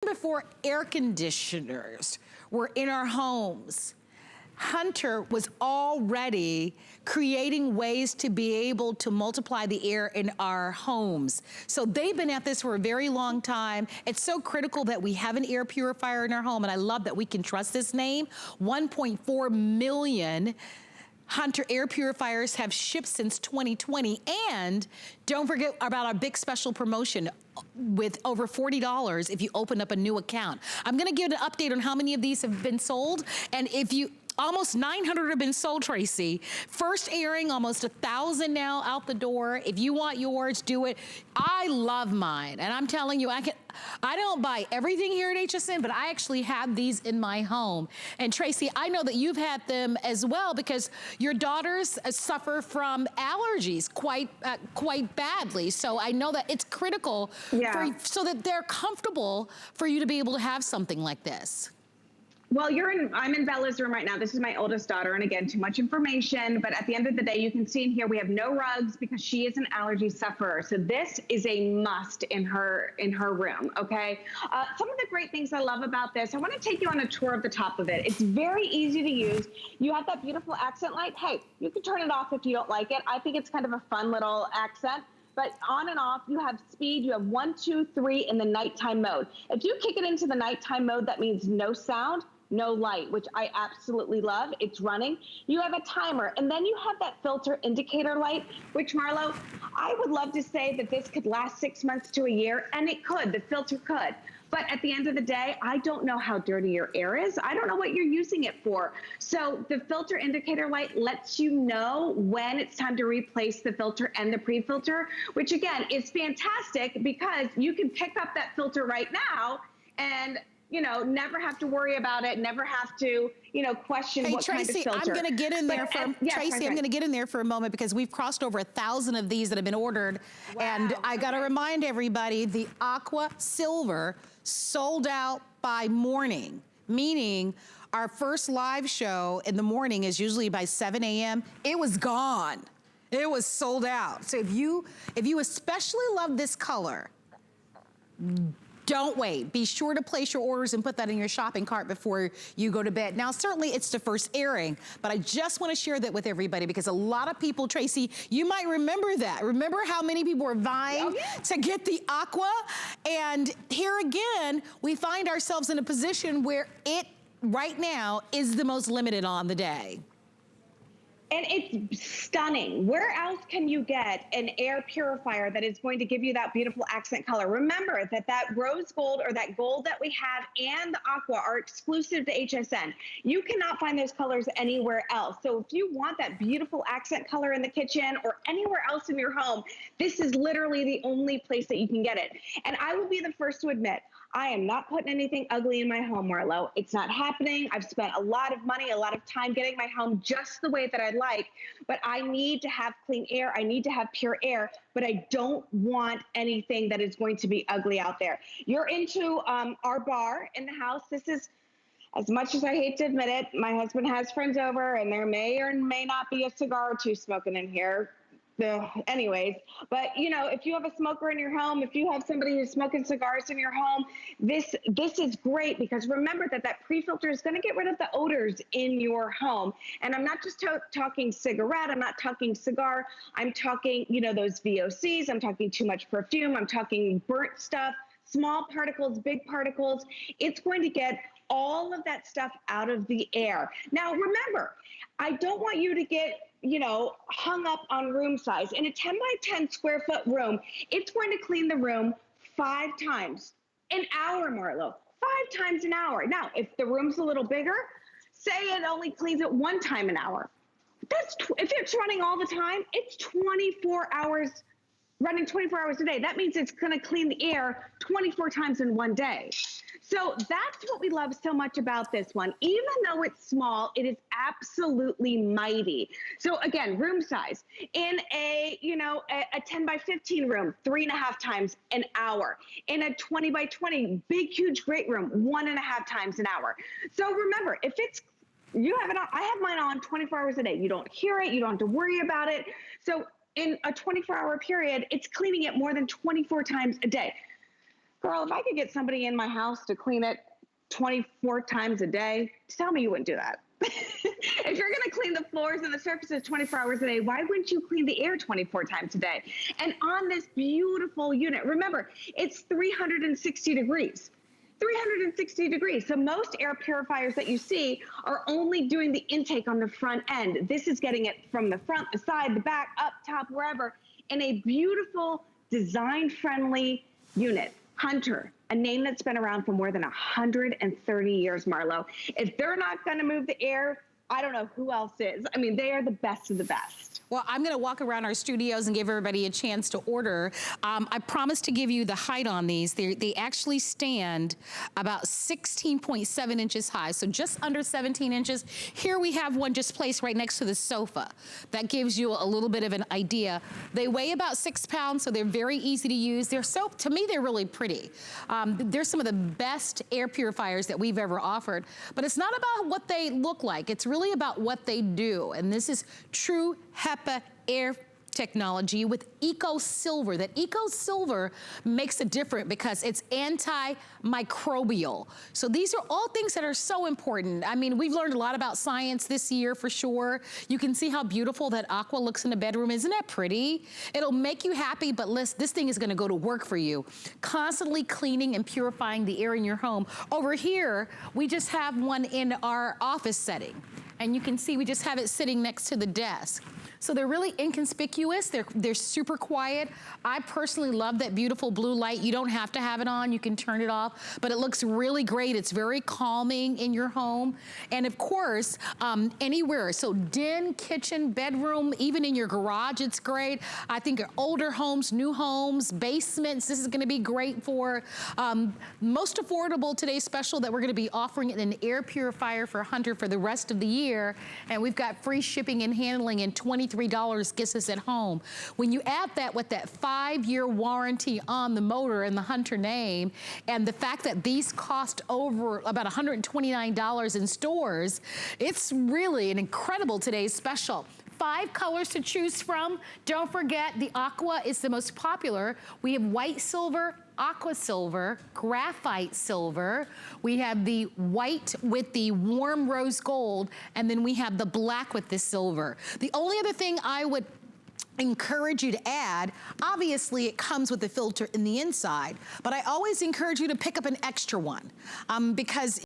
before air conditioners were in our homes, Hunter was already creating ways to be able to multiply the air in our homes. So they've been at this for a very long time. It's so critical that we have an air purifier in our home, and I love that we can trust this name. 1.4 million Hunter air purifiers have shipped since 2020, and don't forget about our big special promotion with over $40 if you open up a new account. I'm gonna give an update on how many of these have been sold, and if you, almost 900 have been sold, Tracy. First airing, almost 1,000 now out the door. If you want yours, do it. I love mine, and I'm telling you, I don't buy everything here at HSN, but I actually have these in my home. And Tracy, I know that you've had them as well because your daughters suffer from allergies quite badly. So I know that it's critical so that they're comfortable for you to be able to have something like this. Well, I'm in Bella's room right now. This is my oldest daughter, and again, too much information, but at the end of the day, you can see in here, we have no rugs because she is an allergy sufferer. So this is a must in her room, okay? Some of the great things I love about this, I wanna take you on a tour of the top of it. It's very easy to use. You have that beautiful accent light. Hey, you can turn it off if you don't like it. I think it's kind of a fun little accent. But on and off, you have speed, you have 1, 2, 3 in the nighttime mode. If you kick it into the nighttime mode, that means no sound, no light, which I absolutely love. It's running. You have a timer, and then you have that filter indicator light, which, Marlo, I would love to say that this could last 6 months to a year, and it could, the filter could. But at the end of the day, I don't know how dirty your air is. I don't know what you're using it for. So the filter indicator light lets you know when it's time to replace the filter and the pre-filter, which again is fantastic because you can pick up that filter right now and never have to worry about it, never have to, question what kind of filter. I'm gonna get in there I'm gonna get in there for a moment because we've crossed over 1,000 of these that have been ordered. Wow. And I gotta remind everybody, the EcoSilver sold out by morning, meaning our first live show in the morning is usually by 7 a.m. It was gone. It was sold out. So if you especially love this color, don't wait. Be sure to place your orders and put that in your shopping cart before you go to bed. Now, certainly it's the first airing, but I just want to share that with everybody because a lot of people, Tracy, you might remember that. Remember how many people were vying to get the Aqua? And here again, we find ourselves in a position where it, right now, is the most limited on the day. And it's stunning. Where else can you get an air purifier that is going to give you that beautiful accent color? Remember that rose gold or that gold that we have and the aqua are exclusive to HSN. You cannot find those colors anywhere else. So if you want that beautiful accent color in the kitchen or anywhere else in your home, this is literally the only place that you can get it. And I will be the first to admit, I am not putting anything ugly in my home, Marlo. It's not happening. I've spent a lot of money, a lot of time getting my home just the way that I like, but I need to have clean air. I need to have pure air, but I don't want anything that is going to be ugly out there. You're into our bar in the house. This is, as much as I hate to admit it, my husband has friends over and there may or may not be a cigar or two smoking in here. Anyways, but if you have a smoker in your home, if you have somebody who's smoking cigars in your home, this is great because remember that pre-filter is going to get rid of the odors in your home. And I'm not just talking cigarette, I'm not talking cigar, I'm talking, those VOCs, I'm talking too much perfume, I'm talking burnt stuff, small particles, big particles. It's going to get all of that stuff out of the air. Now, remember, I don't want you to get hung up on room size. In a 10 by 10 square foot room, it's going to clean the room 5 times an hour, Marlo. 5 times an hour. Now, if the room's a little bigger, say it only cleans it 1 time an hour. If it's running all the time, it's 24 hours, running 24 hours a day. That means it's going to clean the air 24 times in 1 day. So that's what we love so much about this one. Even though it's small, it is absolutely mighty. So again, room size. In a 10 by 15 room, 3.5 times an hour. In a 20 by 20, big, huge, great room, 1.5 times an hour. So remember, if it's, you have it on, I have mine on 24 hours a day. You don't hear it, you don't have to worry about it. So in a 24-hour period, it's cleaning it more than 24 times a day. Girl, if I could get somebody in my house to clean it 24 times a day, tell me you wouldn't do that. If you're going to clean the floors and the surfaces 24 hours a day, why wouldn't you clean the air 24 times a day? And on this beautiful unit, remember, it's 360 degrees. 360 degrees. So most air purifiers that you see are only doing the intake on the front end. This is getting it from the front, the side, the back, up, top, wherever, in a beautiful, design-friendly unit. Hunter, a name that's been around for more than 130 years, Marlo. If they're not going to move the air, I don't know who else is. I mean, they are the best of the best. Well, I'm gonna walk around our studios and give everybody a chance to order. I promised to give you the height on these. They actually stand about 16.7 inches high, so just under 17 inches. Here we have one just placed right next to the sofa. That gives you a little bit of an idea. They weigh about 6 pounds, so they're very easy to use. To me, they're really pretty. They're some of the best air purifiers that we've ever offered, but it's not about what they look like. It's really about what they do, and this is True HEPA air technology with EcoSilver. That EcoSilver makes a difference because it's antimicrobial. So these are all things that are so important. I mean, we've learned a lot about science this year for sure. You can see how beautiful that aqua looks in the bedroom. Isn't that pretty? It'll make you happy, but this thing is gonna go to work for you. Constantly cleaning and purifying the air in your home. Over here, we just have one in our office setting. And you can see we just have it sitting next to the desk. So they're really inconspicuous. They're super quiet. I personally love that beautiful blue light. You don't have to have it on. You can turn it off, but it looks really great. It's very calming in your home. And of course, anywhere. So den, kitchen, bedroom, even in your garage, it's great. I think older homes, new homes, basements, this is gonna be great for. Most affordable today's special that we're gonna be offering an air purifier for Hunter for the rest of the year. And we've got free shipping and handling and $23 gets us at home. When you add that with that 5-year warranty on the motor and the Hunter name, and the fact that these cost over about $129 in stores, it's really an incredible today's special. 5 colors to choose from. Don't forget, the aqua is the most popular. We have white silver, aqua silver, graphite silver. We have the white with the warm rose gold, and then we have the black with the silver. The only other thing I would encourage you to add, obviously it comes with the filter in the inside, but I always encourage you to pick up an extra one because